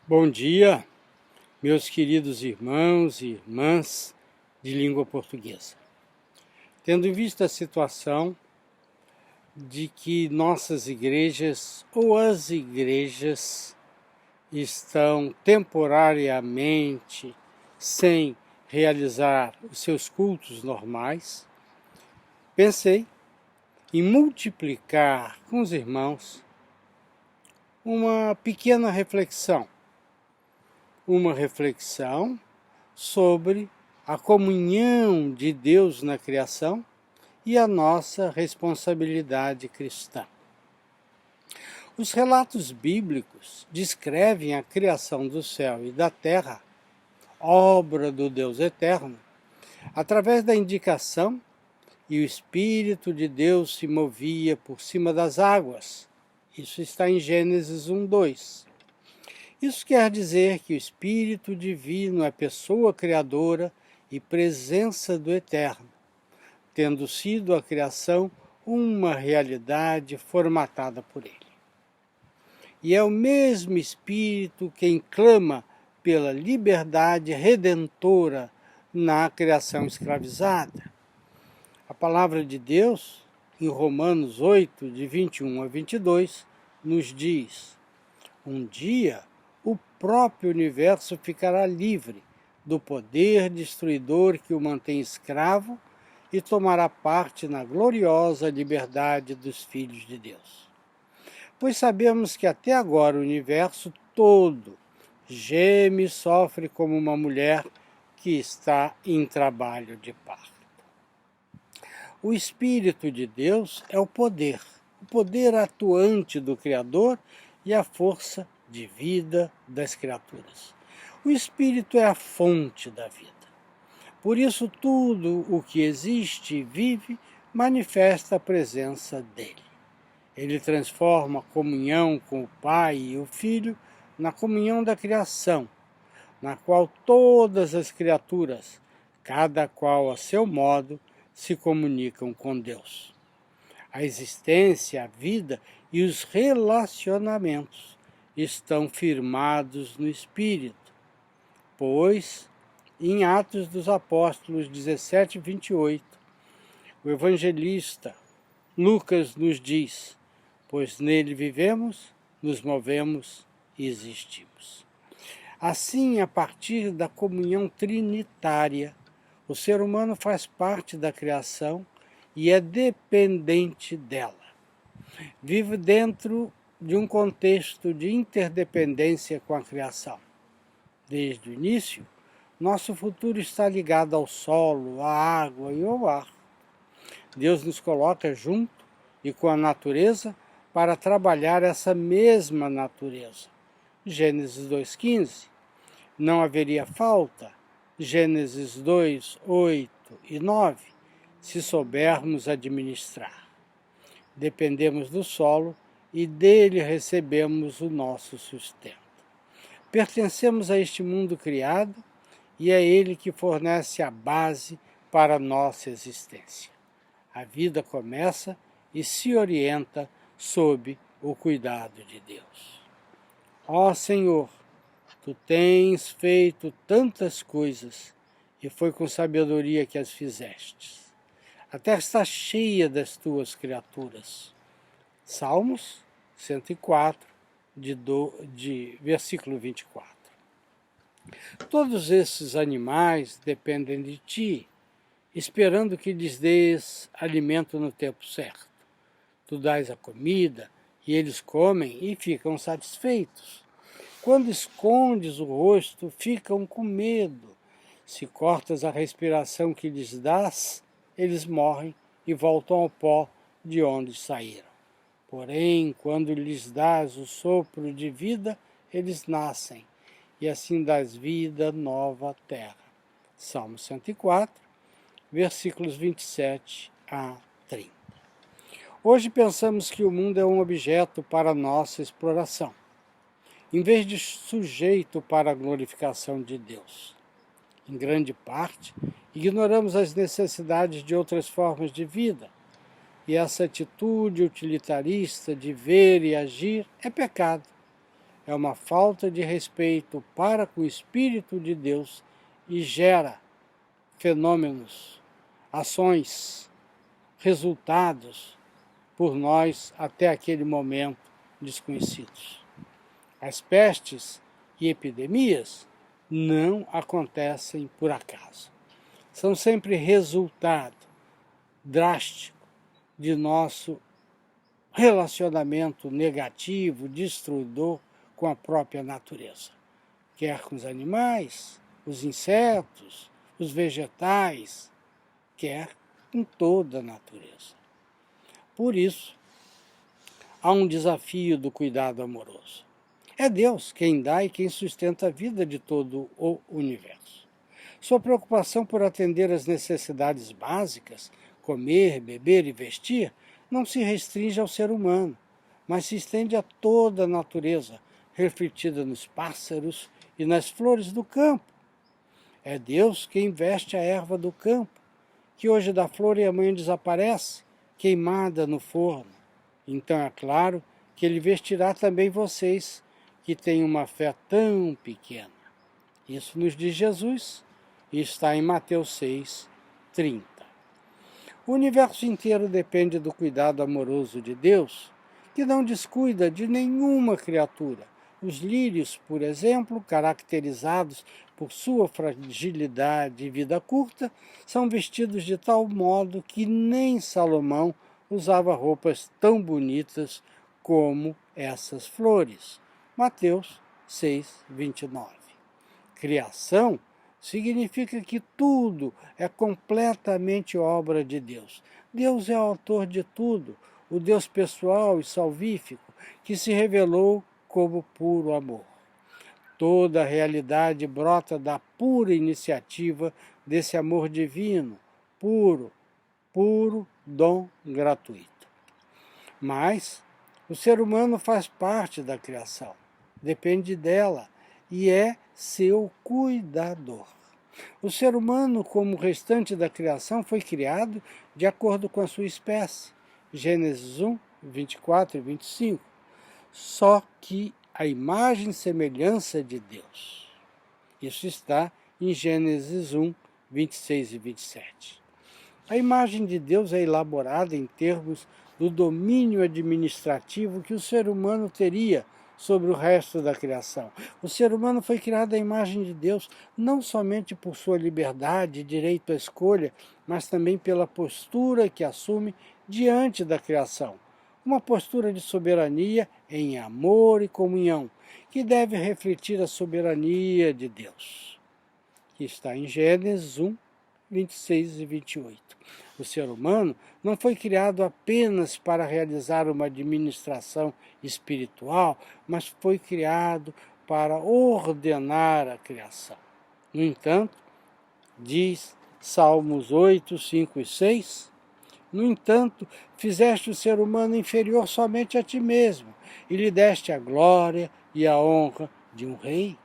Bom dia, meus queridos irmãos e irmãs de língua portuguesa. Tendo em vista a situação de que nossas igrejas ou as igrejas estão temporariamente sem realizar os seus cultos normais, pensei em multiplicar com os irmãos uma pequena reflexão. Uma reflexão sobre a comunhão de Deus na criação e a nossa responsabilidade cristã. Os relatos bíblicos descrevem a criação do céu e da terra, obra do Deus eterno, através da indicação e o Espírito de Deus se movia por cima das águas. Isso está em Gênesis 1:2. Isso quer dizer que o Espírito Divino é pessoa criadora e presença do Eterno, tendo sido a criação uma realidade formatada por Ele. E é o mesmo Espírito quem clama pela liberdade redentora na criação escravizada. A palavra de Deus, em Romanos 8, de 21 a 22, nos diz: um dia o próprio universo ficará livre do poder destruidor que o mantém escravo e tomará parte na gloriosa liberdade dos filhos de Deus. Pois sabemos que até agora o universo todo geme e sofre como uma mulher que está em trabalho de parto. O Espírito de Deus é o poder atuante do Criador e a força de vida das criaturas. O Espírito é a fonte da vida. Por isso, tudo o que existe e vive manifesta a presença dele. Ele transforma a comunhão com o Pai e o Filho na comunhão da criação, na qual todas as criaturas, cada qual a seu modo, se comunicam com Deus. A existência, a vida e os relacionamentos estão firmados no Espírito, pois, em Atos dos Apóstolos 17, 28, o evangelista Lucas nos diz: pois nele vivemos, nos movemos e existimos. Assim, a partir da comunhão trinitária, o ser humano faz parte da criação e é dependente dela. Vive dentro de um contexto de interdependência com a criação. Desde o início, nosso futuro está ligado ao solo, à água e ao ar. Deus nos coloca junto e com a natureza para trabalhar essa mesma natureza. Gênesis 2:15. Não haveria falta. Gênesis 2, 8 e 9. Se soubermos administrar. Dependemos do solo e dele recebemos o nosso sustento. Pertencemos a este mundo criado e é ele que fornece a base para a nossa existência. A vida começa e se orienta sob o cuidado de Deus. Ó Senhor, tu tens feito tantas coisas e foi com sabedoria que as fizestes. A terra está cheia das tuas criaturas. Salmos 104, de versículo 24. Todos esses animais dependem de ti, esperando que lhes dês alimento no tempo certo. Tu dás a comida, e eles comem e ficam satisfeitos. Quando escondes o rosto, ficam com medo. Se cortas a respiração que lhes dás, eles morrem e voltam ao pó de onde saíram. Porém, quando lhes dás o sopro de vida, eles nascem, e assim dás vida nova à terra. Salmo 104, versículos 27 a 30. Hoje pensamos que o mundo é um objeto para nossa exploração, em vez de sujeito para a glorificação de Deus. Em grande parte, ignoramos as necessidades de outras formas de vida, e essa atitude utilitarista de ver e agir é pecado. é uma falta de respeito para com o Espírito de Deus e gera fenômenos, ações, resultados por nós até aquele momento desconhecidos. As pestes e epidemias não acontecem por acaso. São sempre resultado drástico de nosso relacionamento negativo, destruidor com a própria natureza. Quer com os animais, os insetos, os vegetais, quer com toda a natureza. Por isso, há um desafio do cuidado amoroso. É Deus quem dá e quem sustenta a vida de todo o universo. Sua preocupação por atender às necessidades básicas, comer, beber e vestir, não se restringe ao ser humano, mas se estende a toda a natureza, refletida nos pássaros e nas flores do campo. É Deus quem veste a erva do campo, que hoje dá flor e amanhã desaparece, queimada no forno. Então é claro que Ele vestirá também vocês, que têm uma fé tão pequena. Isso nos diz Jesus, e está em Mateus 6:30. O universo inteiro depende do cuidado amoroso de Deus, que não descuida de nenhuma criatura. Os lírios, por exemplo, caracterizados por sua fragilidade e vida curta, são vestidos de tal modo que nem Salomão usava roupas tão bonitas como essas flores. Mateus 6:29. Criação significa que tudo é completamente obra de Deus. Deus é o autor de tudo, o Deus pessoal e salvífico, que se revelou como puro amor. Toda a realidade brota da pura iniciativa desse amor divino, puro dom gratuito. Mas o ser humano faz parte da criação, depende dela e é seu cuidador. O ser humano, como o restante da criação, foi criado de acordo com a sua espécie. Gênesis 1:24 e 25. Só que a imagem e semelhança de Deus. Isso está em Gênesis 1:26 e 27. A imagem de Deus é elaborada em termos do domínio administrativo que o ser humano teria sobre o resto da criação. O ser humano foi criado à imagem de Deus não somente por sua liberdade e direito à escolha, mas também pela postura que assume diante da criação. Uma postura de soberania em amor e comunhão, que deve refletir a soberania de Deus, que está em Gênesis 1:26 e 28. O ser humano não foi criado apenas para realizar uma administração espiritual, mas foi criado para ordenar a criação. No entanto, diz Salmos 8, 5 e 6, no entanto, fizeste o ser humano inferior somente a ti mesmo, e lhe deste a glória e a honra de um rei.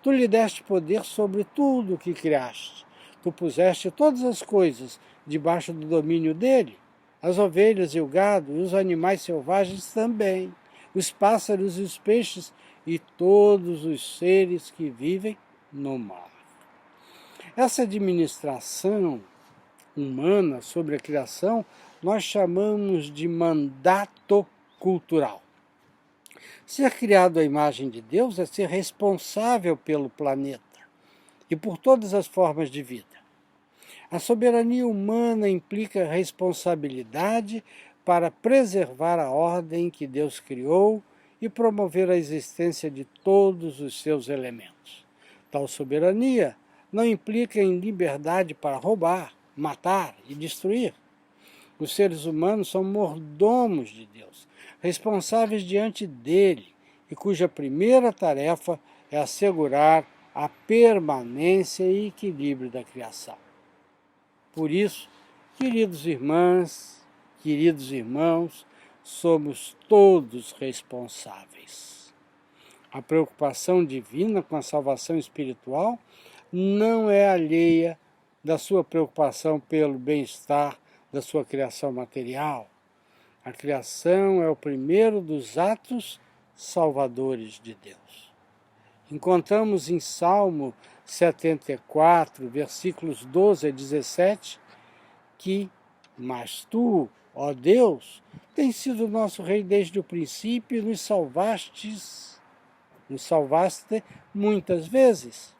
Tu lhe deste poder sobre tudo o que criaste. Tu puseste todas as coisas debaixo do domínio dele, as ovelhas e o gado, e os animais selvagens também, os pássaros e os peixes, e todos os seres que vivem no mar. Essa administração humana sobre a criação nós chamamos de mandato cultural. Ser criado à imagem de Deus é ser responsável pelo planeta e por todas as formas de vida. A soberania humana implica responsabilidade para preservar a ordem que Deus criou e promover a existência de todos os seus elementos. Tal soberania não implica em liberdade para roubar, matar e destruir. Os seres humanos são mordomos de Deus, responsáveis diante dele, e cuja primeira tarefa é assegurar a permanência e equilíbrio da criação. Por isso, queridos irmãos, somos todos responsáveis. A preocupação divina com a salvação espiritual não é alheia da sua preocupação pelo bem-estar da sua criação material. A criação é o primeiro dos atos salvadores de Deus. Encontramos em Salmo 74, versículos 12 a 17, que, mas tu, ó Deus, tens sido nosso Rei desde o princípio e nos salvaste muitas vezes.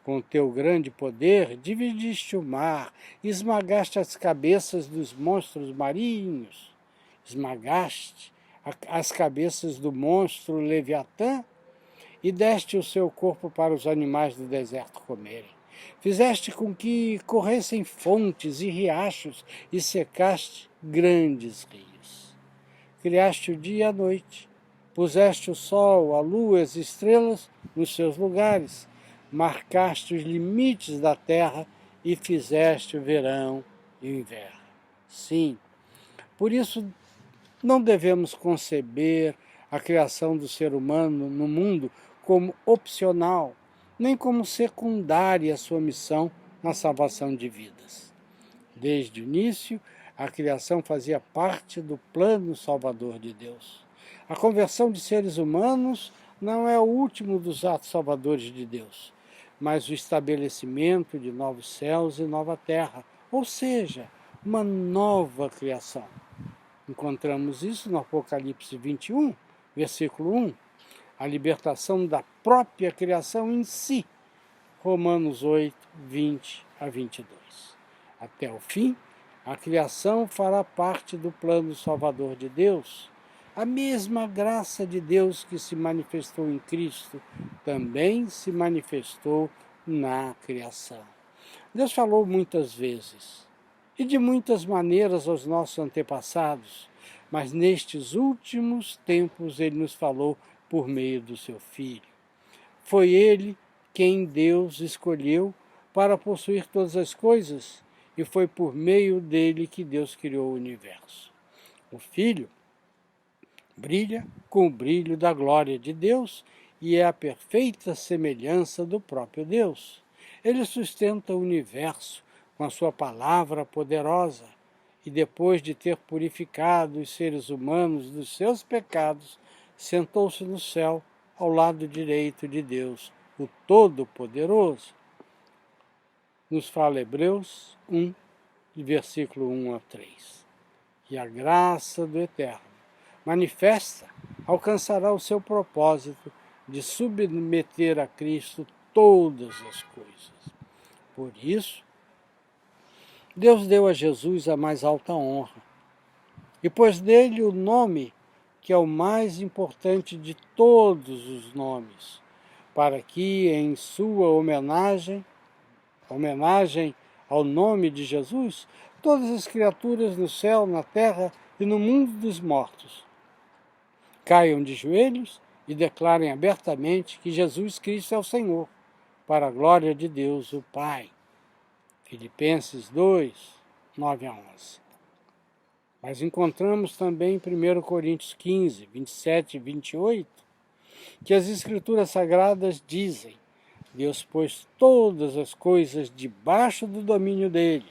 Com teu grande poder, dividiste o mar, esmagaste as cabeças dos monstros marinhos, esmagaste as cabeças do monstro Leviatã e deste o seu corpo para os animais do deserto comerem. Fizeste com que corressem fontes e riachos e secaste grandes rios. Criaste o dia e a noite, puseste o sol, a lua e as estrelas nos seus lugares, marcaste os limites da terra e fizeste o verão e o inverno. Sim, por isso não devemos conceber a criação do ser humano no mundo como opcional, nem como secundária à sua missão na salvação de vidas. Desde o início, a criação fazia parte do plano salvador de Deus. A conversão de seres humanos não é o último dos atos salvadores de Deus, mas o estabelecimento de novos céus e nova terra, ou seja, uma nova criação. Encontramos isso no Apocalipse 21, versículo 1, a libertação da própria criação em si, Romanos 8, 20 a 22. Até o fim, a criação fará parte do plano salvador de Deus. A mesma graça de Deus que se manifestou em Cristo também se manifestou na criação. Deus falou muitas vezes e de muitas maneiras aos nossos antepassados, mas nestes últimos tempos ele nos falou por meio do seu Filho. Foi ele quem Deus escolheu para possuir todas as coisas e foi por meio dele que Deus criou o universo. O Filho brilha com o brilho da glória de Deus e é a perfeita semelhança do próprio Deus. Ele sustenta o universo com a sua palavra poderosa e depois de ter purificado os seres humanos dos seus pecados, sentou-se no céu ao lado direito de Deus, o Todo-Poderoso. Nos fala Hebreus 1, versículo 1 a 3. E a graça do Eterno, manifesta, alcançará o seu propósito de submeter a Cristo todas as coisas. Por isso, Deus deu a Jesus a mais alta honra e pôs nele o nome que é o mais importante de todos os nomes, para que em sua homenagem ao nome de Jesus, todas as criaturas no céu, na terra e no mundo dos mortos caiam de joelhos e declarem abertamente que Jesus Cristo é o Senhor, para a glória de Deus, o Pai. Filipenses 2, 9 a 11. Mas encontramos também em 1 Coríntios 15, 27 e 28, que as Escrituras Sagradas dizem: Deus pôs todas as coisas debaixo do domínio dele.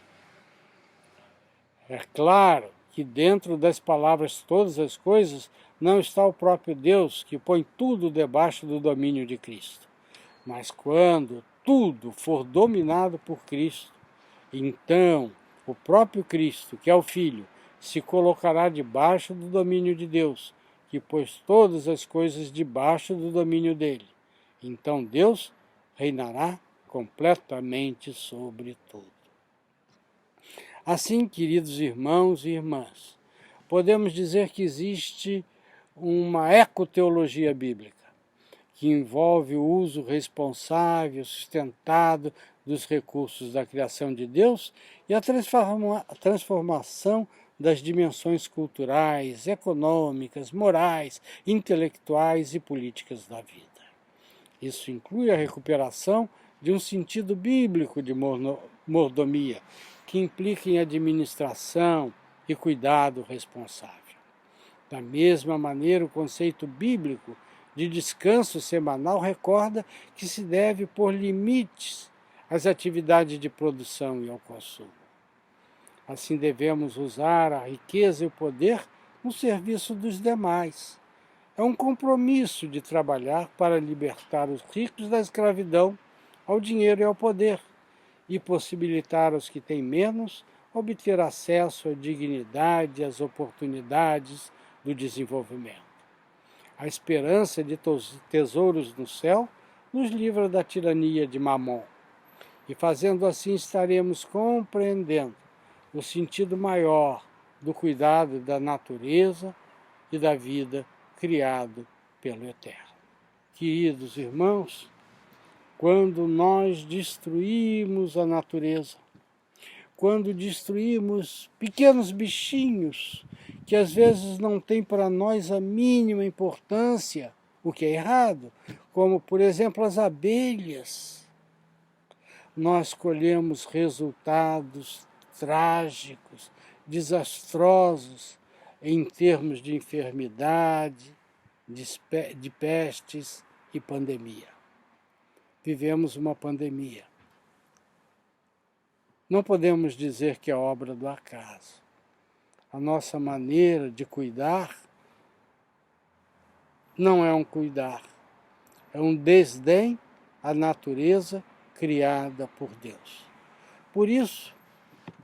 É claro que dentro das palavras todas as coisas não está o próprio Deus, que põe tudo debaixo do domínio de Cristo. Mas quando tudo for dominado por Cristo, então o próprio Cristo, que é o Filho, se colocará debaixo do domínio de Deus, que pôs todas as coisas debaixo do domínio dele. Então Deus reinará completamente sobre tudo. Assim, queridos irmãos e irmãs, podemos dizer que existe uma ecoteologia bíblica, que envolve o uso responsável, sustentado dos recursos da criação de Deus e a transformação das dimensões culturais, econômicas, morais, intelectuais e políticas da vida. Isso inclui a recuperação de um sentido bíblico de mordomia, que implica em administração e cuidado responsável. Da mesma maneira, o conceito bíblico de descanso semanal recorda que se deve pôr limites às atividades de produção e ao consumo. Assim, devemos usar a riqueza e o poder no serviço dos demais, É um compromisso de trabalhar para libertar os ricos da escravidão ao dinheiro e ao poder e possibilitar aos que têm menos obter acesso à dignidade e às oportunidades do desenvolvimento. A esperança de tesouros no céu nos livra da tirania de Mamon, e fazendo assim estaremos compreendendo o sentido maior do cuidado da natureza e da vida criado pelo Eterno. Queridos irmãos, quando nós destruímos a natureza, quando destruímos pequenos bichinhos que às vezes não têm para nós a mínima importância, o que é errado, como por exemplo as abelhas, nós colhemos resultados trágicos, desastrosos em termos de enfermidade, de pestes e pandemia. Vivemos uma pandemia. Não podemos dizer que é obra do acaso. A nossa maneira de cuidar não é um cuidar, é um desdém à natureza criada por Deus. Por isso,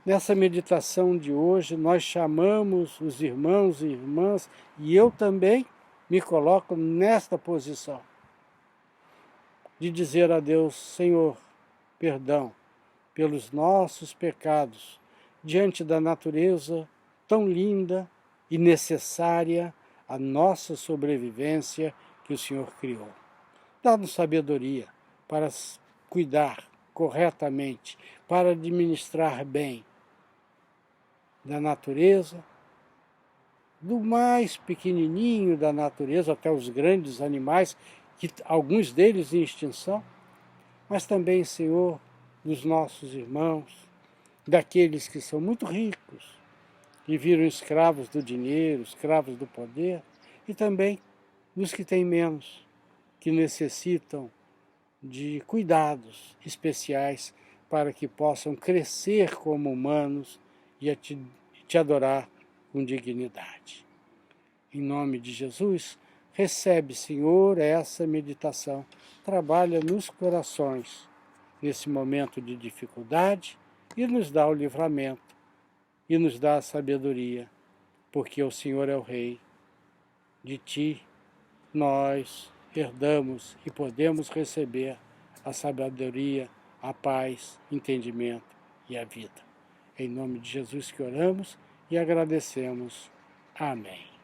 nessa meditação de hoje, nós chamamos os irmãos e irmãs, e eu também me coloco nesta posição, de dizer a Deus: Senhor, perdão pelos nossos pecados, diante da natureza tão linda e necessária à nossa sobrevivência que o Senhor criou. Dá-nos sabedoria para cuidar corretamente, para administrar bem da natureza, do mais pequenininho da natureza até os grandes animais, que alguns deles em extinção, mas também, Senhor, dos nossos irmãos, daqueles que são muito ricos e viram escravos do dinheiro, escravos do poder, e também dos que têm menos, que necessitam de cuidados especiais para que possam crescer como humanos e te adorar com dignidade. Em nome de Jesus, recebe, Senhor, essa meditação. Trabalha nos corações nesse momento de dificuldade e nos dá o livramento e nos dá a sabedoria, porque o Senhor é o Rei. De Ti nós herdamos e podemos receber a sabedoria, a paz, entendimento e a vida. Em nome de Jesus que oramos e agradecemos. Amém.